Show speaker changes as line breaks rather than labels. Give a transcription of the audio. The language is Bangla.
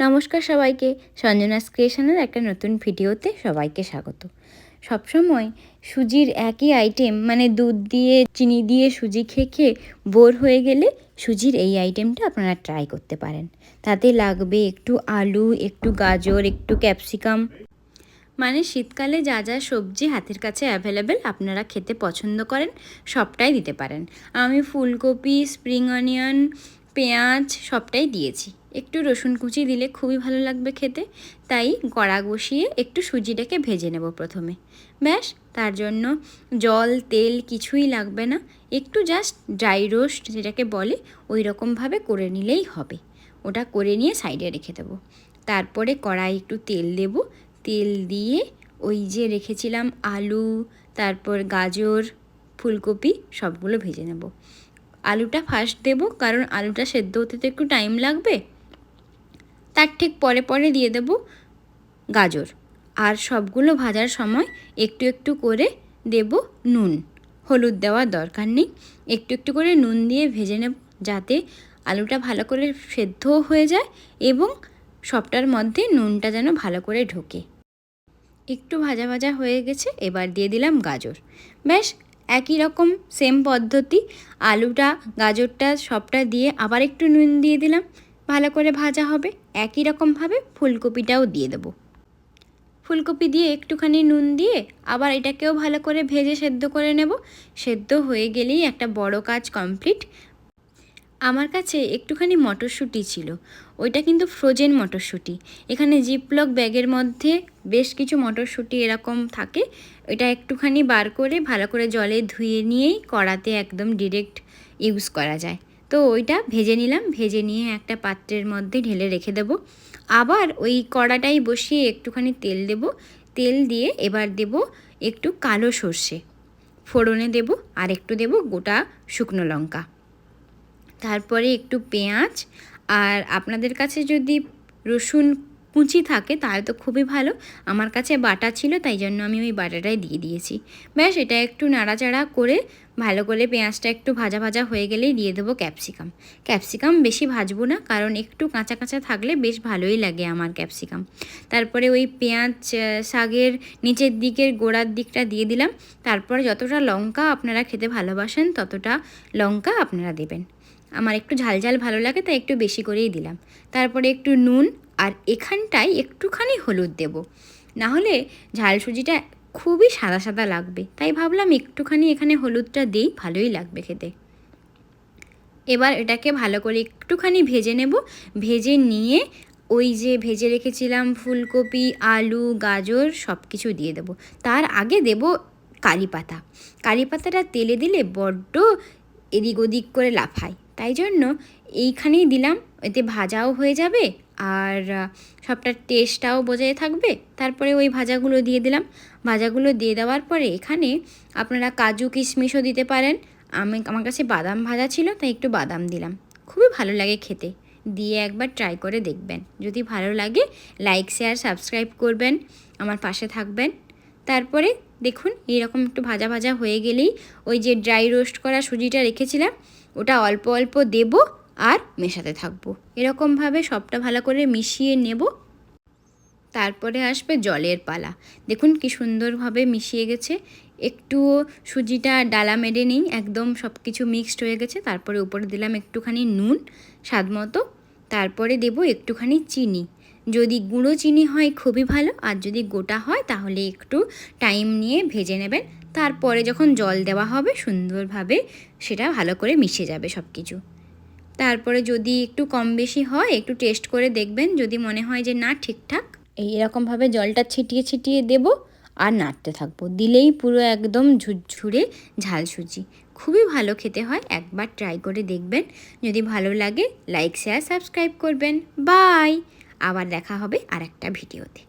নমস্কার সবাইকে, সঞ্জনাস ক্রিয়েশনের একটা নতুন ভিডিওতে সবাইকে স্বাগত। সবসময় সুজির একই আইটেম মানে দুধ দিয়ে চিনি দিয়ে সুজি খেয়ে খেয়ে বোর হয়ে গেলে সুজির এই আইটেমটা আপনারা ট্রাই করতে পারেন। তাতে লাগবে একটু আলু, একটু গাজর, একটু ক্যাপসিকাম, মানে শীতকালে যা যা সবজি হাতের কাছে অ্যাভেলেবেল আপনারা খেতে পছন্দ করেন সবটাই দিতে পারেন। আমি ফুলকপি, স্প্রিং অনিয়ন, পেঁয়াজ সবটাই দিয়েছি। একটু রসুন কুচি দিলে খুবই ভালো লাগবে খেতে। তাই কড়া বসিয়ে একটু সুজিটাকে ভেজে নেব প্রথমে। ব্যাস, তার জন্য জল তেল কিছুই লাগবে না, একটু জাস্ট ড্রাই রোস্ট যেটাকে বলে ওই রকমভাবে করে নিলেই হবে। ওটা করে নিয়ে সাইডে রেখে দেবো। তারপরে কড়াই একটু তেল দেব, তেল দিয়ে ওই যে রেখেছিলাম আলু, তারপর গাজর, ফুলকপি সবগুলো ভেজে নেব। আলুটা ফার্স্ট দেব, কারণ আলুটা সেদ্ধ হতে তো একটু টাইম লাগবে। তার ঠিক পরে পরে দিয়ে দেব গাজর। আর সবগুলো ভাজার সময় একটু একটু করে দেব নুন। হলুদ দেওয়ার দরকার নেই, একটু একটু করে নুন দিয়ে ভেজে নেব, যাতে আলুটা ভালো করে সেদ্ধও হয়ে যায় এবং সবটার মধ্যে নুনটা যেন ভালো করে ঢোকে। একটু ভাজা ভাজা হয়ে গেছে, এবার দিয়ে দিলাম গাজর। ব্যাস, একই রকম সেম পদ্ধতি, আলুটা গাজরটা সবটা দিয়ে আবার একটু নুন দিয়ে দিলাম, ভালো করে ভাজা হবে। একই রকমভাবে ফুলকপিটাও দিয়ে দেবো। ফুলকপি দিয়ে একটুখানি নুন দিয়ে আবার এটাকেও ভালো করে ভেজে সেদ্ধ করে নেব। সেদ্ধ হয়ে গেলেই একটা বড় কাজ কমপ্লিট। আমার কাছে একটুখানি মটরশুঁটি ছিল, ওইটা কিন্তু ফ্রোজেন মটরশুঁটি। এখানে জিপলক ব্যাগের মধ্যে বেশ কিছু মটরশুঁটি এরকম থাকে। এটা একটুখানি বার করে ভালো করে জলে ধুয়ে নিয়েই কড়াতে একদম ডিরেক্ট ইউজ করা যায়। তো ওইটা ভেজে নিলাম, ভেজে নিয়ে একটা পাত্রের মধ্যে ঢেলে রেখে দেব। আবার ওই কড়াটাই বসিয়ে একটুখানি তেল দেব, তেল দিয়ে এবার দেব একটু কালো সর্ষে ফোড়নে দেব, আর একটু দেব গোটা শুকনো লঙ্কা, তারপরে একটু পেঁয়াজ। আর আপনাদের কাছে যদি রসুন কুচি থাকে তাহলে তো খুবই ভালো, আমার কাছে বাটা ছিল তাই জন্য আমি ওই বাটাটাই দিয়ে দিয়েছি। ব্যাস, এটা একটু নাড়াচাড়া করে ভালো করে পেঁয়াজটা একটু ভাজা ভাজা হয়ে গেলেই দিয়ে দেবো ক্যাপসিকাম। ক্যাপসিকাম বেশি ভাজবো না, কারণ একটু কাঁচা কাঁচা থাকলে বেশ ভালোই লাগে আমার ক্যাপসিকাম। তারপরে ওই পেঁয়াজ শাকের নিচের দিকের গোড়ার দিকটা দিয়ে দিলাম। তারপরে যতটা লঙ্কা আপনারা খেতে ভালোবাসেন ততটা লঙ্কা আপনারা দেবেন। আমার একটু ঝাল ঝাল ভালো লাগে তাই একটু বেশি করেই দিলাম। তারপরে একটু নুন, আর এখানটায় একটুখানি হলুদ দেব, নাহলে ঝাল সুজিটা খুবই সাদা সাদা লাগবে, তাই ভাবলাম একটুখানি এখানে হলুদটা দিই, ভালোই লাগবে খেতে। এবার এটাকে ভালো করে একটুখানি ভেজে নেব। ভেজে নিয়ে ওই যে ভেজে রেখেছিলাম ফুলকপি, আলু, গাজর সব কিছু দিয়ে দেব। তার আগে দেব কারি পাতা। কারি পাতাটা তেলে দিলে বড্ড এদিক ওদিক করে লাফায়, তাই জন্য এইখানেই দিলাম, এতে ভাজাও হয়ে যাবে আর সবটার টেস্টটাও বজায় থাকবে। তারপরে ওই ভাজাগুলো দিয়ে দিলাম। ভাজাগুলো দিয়ে দেওয়ার পরে এখানে আপনারা কাজু কিশমিশও দিতে পারেন। আমার কাছে বাদাম ভাজা ছিল তাই একটু বাদাম দিলাম, খুবই ভালো লাগে খেতে। দিয়ে একবার ট্রাই করে দেখবেন, যদি ভালো লাগে লাইক শেয়ার সাবস্ক্রাইব করবেন, আমার পাশে থাকবেন। তারপরে দেখুন এইরকম একটু ভাজা ভাজা হয়ে গেলেই ওই যে ড্রাই রোস্ট করা সুজিটা রেখেছিলাম ওটা অল্প অল্প দেব আর মেশাতে থাকবো। এরকমভাবে সবটা ভালো করে মিশিয়ে নেব। তারপরে আসবে জলের পালা। দেখুন কি সুন্দরভাবে মিশিয়ে গেছে, একটুও সুজিটা ডালা মেরে নেই, একদম সব কিছু মিক্সড হয়ে গেছে। তারপরে উপরে দিলাম একটুখানি নুন স্বাদ মতো, তারপরে দেব একটুখানি চিনি। যদি গুঁড়ো চিনি হয় খুবই ভালো, আর যদি গোটা হয় তাহলে একটু টাইম নিয়ে ভেজে নেবেন। তারপরে যখন জল দেওয়া হবে সুন্দরভাবে সেটা ভালো করে মিশে যাবে সব কিছু। তারপরে যদি একটু কম বেশি হয় একটু টেস্ট করে দেখবেন, যদি মনে হয় যে না ঠিকঠাক, এইরকমভাবে জলটা ছিটিয়ে ছিটিয়ে দেব আর নাড়তে থাকবো। দিলেই পুরো একদম ঝুরঝুরে ঝাল সুজি, খুবই ভালো খেতে হয়। একবার ট্রাই করে দেখবেন, যদি ভালো লাগে লাইক শেয়ার সাবস্ক্রাইব করবেন। বাই, আবার দেখা হবে আর একটা ভিডিওতে।